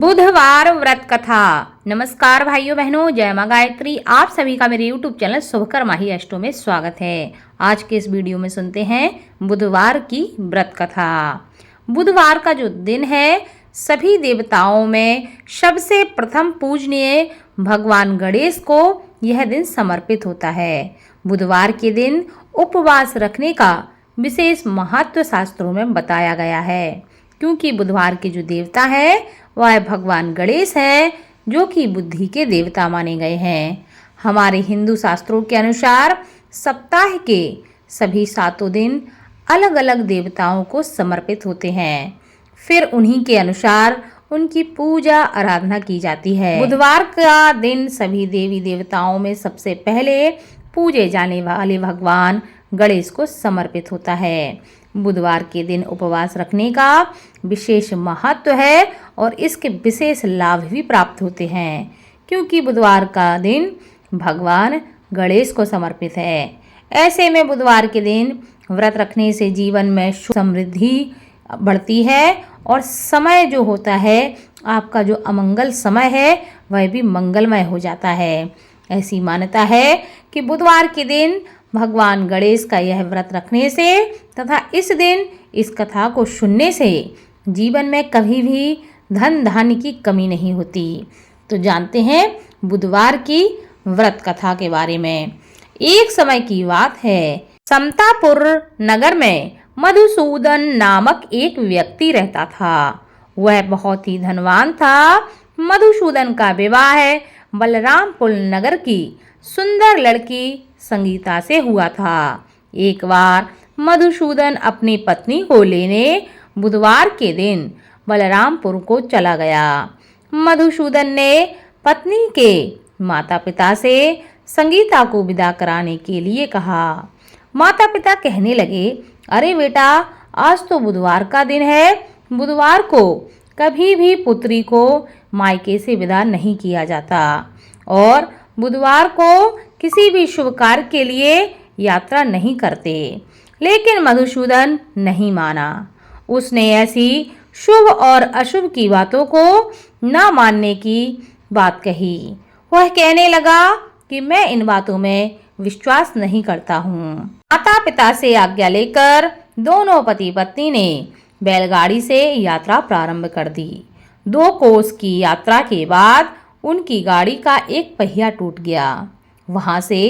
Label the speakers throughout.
Speaker 1: बुधवार व्रत कथा। नमस्कार भाइयों बहनों, जय मां गायत्री। आप सभी का मेरे YouTube चैनल शुभकर्मा ही अष्टों में स्वागत है। आज के इस वीडियो में सुनते हैं बुधवार की व्रत कथा। बुधवार का जो दिन है, सभी देवताओं में सबसे प्रथम पूजनीय भगवान गणेश को यह दिन समर्पित होता है। बुधवार के दिन उपवास रखने का विशेष महत्व शास्त्रों में बताया गया है, क्योंकि बुधवार के जो देवता है वह भगवान गणेश है, जो कि बुद्धि के देवता माने गए हैं। हमारे हिंदू शास्त्रों के अनुसार सप्ताह के सभी 7 दिन अलग अलग देवताओं को समर्पित होते हैं, फिर उन्हीं के अनुसार उनकी पूजा आराधना की जाती है। बुधवार का दिन सभी देवी देवताओं में सबसे पहले पूजे जाने वाले भगवान गणेश को समर्पित होता है। बुधवार के दिन उपवास रखने का विशेष महत्व है और इसके विशेष लाभ भी प्राप्त होते हैं, क्योंकि बुधवार का दिन भगवान गणेश को समर्पित है। ऐसे में बुधवार के दिन व्रत रखने से जीवन में सुख समृद्धि बढ़ती है और समय जो होता है, आपका जो अमंगल समय है वह भी मंगलमय हो जाता है। ऐसी मान्यता है कि बुधवार के दिन भगवान गणेश का यह व्रत रखने से तथा इस दिन इस कथा को सुनने से जीवन में कभी भी धन धान्य की कमी नहीं होती। तो जानते हैं बुधवार की व्रत कथा के बारे में। एक समय की बात है, समतापुर नगर में मधुसूदन नामक एक व्यक्ति रहता था। वह बहुत ही धनवान था। मधुसूदन का विवाह बलरामपुर नगर की सुंदर लड़की संगीता से हुआ था। एक बार मधुसूदन अपनी पत्नी को लेने बुधवार के दिन बलरामपुर को चला गया। मधुसूदन ने पत्नी के माता पिता से संगीता को विदा कराने के लिए कहा। माता पिता कहने लगे, अरे बेटा, आज तो बुधवार का दिन है। बुधवार को कभी भी पुत्री को मायके से विदा नहीं किया जाता और बुधवार को किसी भी शुभ कार्य के लिए यात्रा नहीं करते। लेकिन मधुसूदन नहीं माना। उसने ऐसी शुभ और अशुभ की बातों को न मानने की बात कही। वह कहने लगा कि मैं इन बातों में विश्वास नहीं करता हूँ। माता पिता से आज्ञा लेकर दोनों पति पत्नी ने बैलगाड़ी से यात्रा प्रारंभ कर दी। 2 कोस की यात्रा के बाद उनकी गाड़ी का एक पहिया टूट गया। वहां से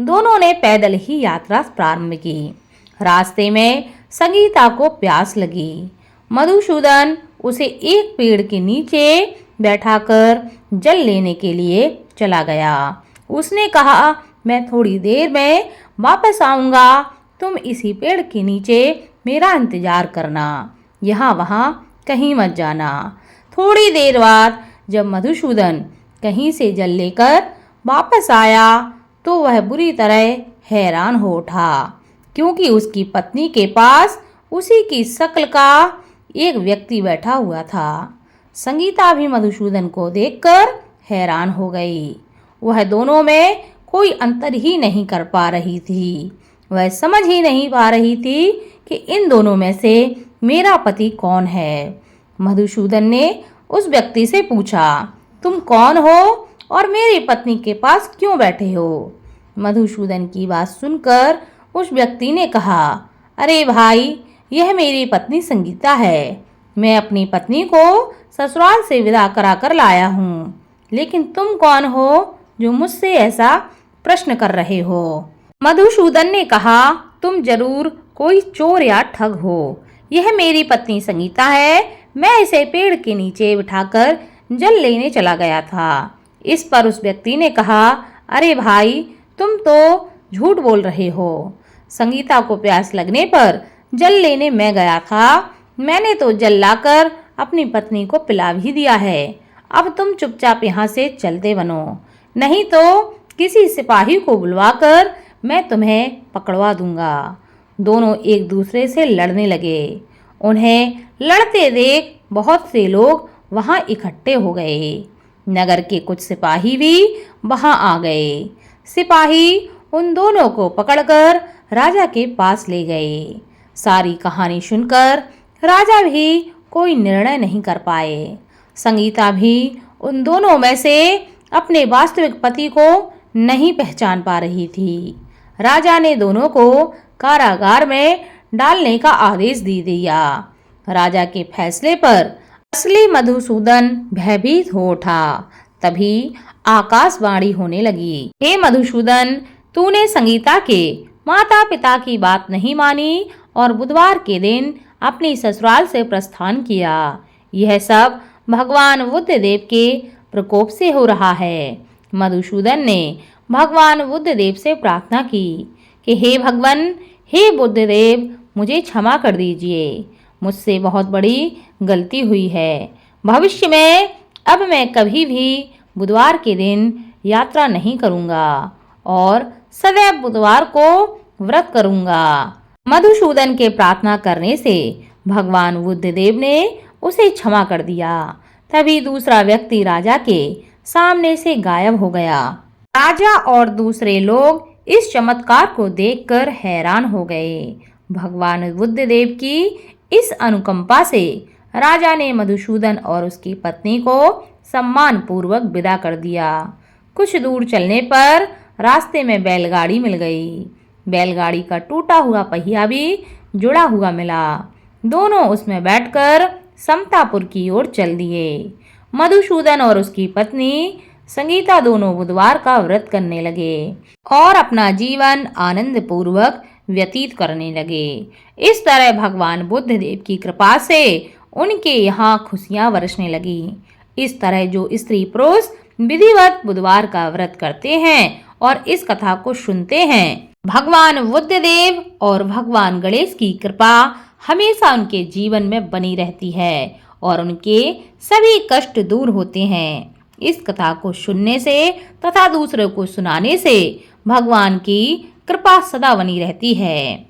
Speaker 1: दोनों ने पैदल ही यात्रा प्रारंभ की। रास्ते में संगीता को प्यास लगी। मधुसूदन उसे एक पेड़ के नीचे बैठाकर जल लेने के लिए चला गया। उसने कहा, मैं थोड़ी देर में वापस आऊंगा, तुम इसी पेड़ के नीचे मेरा इंतजार करना, यहाँ वहाँ कहीं मत जाना। थोड़ी देर बाद जब मधुसूदन कहीं से जल लेकर वापस आया तो वह बुरी तरह हैरान हो उठा, क्योंकि उसकी पत्नी के पास उसी की शक्ल का एक व्यक्ति बैठा हुआ था। संगीता भी मधुसूदन को देखकर हैरान हो गई। वह दोनों में कोई अंतर ही नहीं कर पा रही थी। वह समझ ही नहीं पा रही थी कि इन दोनों में से मेरा पति कौन है। मधुसूदन ने उस व्यक्ति से पूछा, तुम कौन हो और मेरी पत्नी के पास क्यों बैठे हो? मधुसूदन की बात सुनकर उस व्यक्ति ने कहा, अरे भाई, यह मेरी पत्नी संगीता है। मैं अपनी पत्नी को ससुराल से विदा करा कर लाया हूँ। लेकिन तुम कौन हो जो मुझसे ऐसा प्रश्न कर रहे हो? मधुसूदन ने कहा, तुम जरूर कोई चोर या ठग हो। यह मेरी पत्नी संगीता है। मैं इसे पेड़ के नीचे बिठाकर जल लेने चला गया था। इस पर उस व्यक्ति ने कहा, अरे भाई, तुम तो झूठ बोल रहे हो। संगीता को प्यास लगने पर जल लेने मैं गया था। मैंने तो जल लाकर अपनी पत्नी को पिला भी दिया है। अब तुम चुपचाप यहाँ से चलते बनो, नहीं तो किसी सिपाही को बुलवाकर मैं तुम्हें पकड़वा दूंगा। दोनों एक दूसरे से लड़ने लगे। उन्हें लड़ते देख बहुत से लोग वहां इकट्ठे हो गए। नगर के कुछ सिपाही भी वहां आ गए। सिपाही उन दोनों को पकड़कर राजा के पास ले गए। सारी कहानी सुनकर राजा भी कोई निर्णय नहीं कर पाए। संगीता भी उन दोनों में से अपने वास्तविक पति को नहीं पहचान पा रही थी। राजा ने दोनों को कारागार में डालने का आदेश दे दिया। राजा के फैसले पर असली मधुसूदन भयभीत हो उठा। तभी आकाशवाणी होने लगी, हे मधुसूदन, तूने संगीता के माता पिता की बात नहीं मानी और बुधवार के दिन अपनी ससुराल से प्रस्थान किया। यह सब भगवान बुद्धदेव के प्रकोप से हो रहा है। मधुसूदन ने भगवान बुद्धदेव से प्रार्थना की कि हे भगवान, हे बुद्धदेव, मुझे क्षमा कर दीजिए। मुझसे बहुत बड़ी गलती हुई है। भविष्य में अब मैं कभी भी बुधवार के दिन यात्रा नहीं करूंगा और सदैव बुधवार को व्रत करूंगा। मधुसूदन के प्रार्थना करने से भगवान बुद्धदेव ने उसे क्षमा कर दिया। तभी दूसरा व्यक्ति राजा के सामने से गायब हो गया। राजा और दूसरे लोग इस चमत्कार को देखकर हैरान हो गए। भगवान बुद्धदेव की इस अनुकंपा से राजा ने मधुसूदन और उसकी पत्नी को सम्मान पूर्वक विदा कर दिया। कुछ दूर चलने पर रास्ते में बैलगाड़ी मिल गई। बैलगाड़ी का टूटा हुआ पहिया भी जुड़ा हुआ मिला। दोनों उसमें बैठकर समतापुर की ओर चल दिए। मधुसूदन और उसकी पत्नी संगीता दोनों बुधवार का व्रत करने लगे और अपना जीवन आनंद पूर्वक व्यतीत करने लगे। इस तरह भगवान बुद्धदेव की कृपा से उनके यहाँ खुशियां बरसने लगी। इस तरह जो स्त्री पुरुष विधिवत बुधवार का व्रत करते हैं और इस कथा को सुनते हैं, भगवान बुद्धदेव और भगवान गणेश की कृपा हमेशा उनके जीवन में बनी रहती है और उनके सभी कष्ट दूर होते हैं। इस कथा को सुनने से तथा दूसरों को सुनाने से भगवान की कृपा सदा बनी रहती है।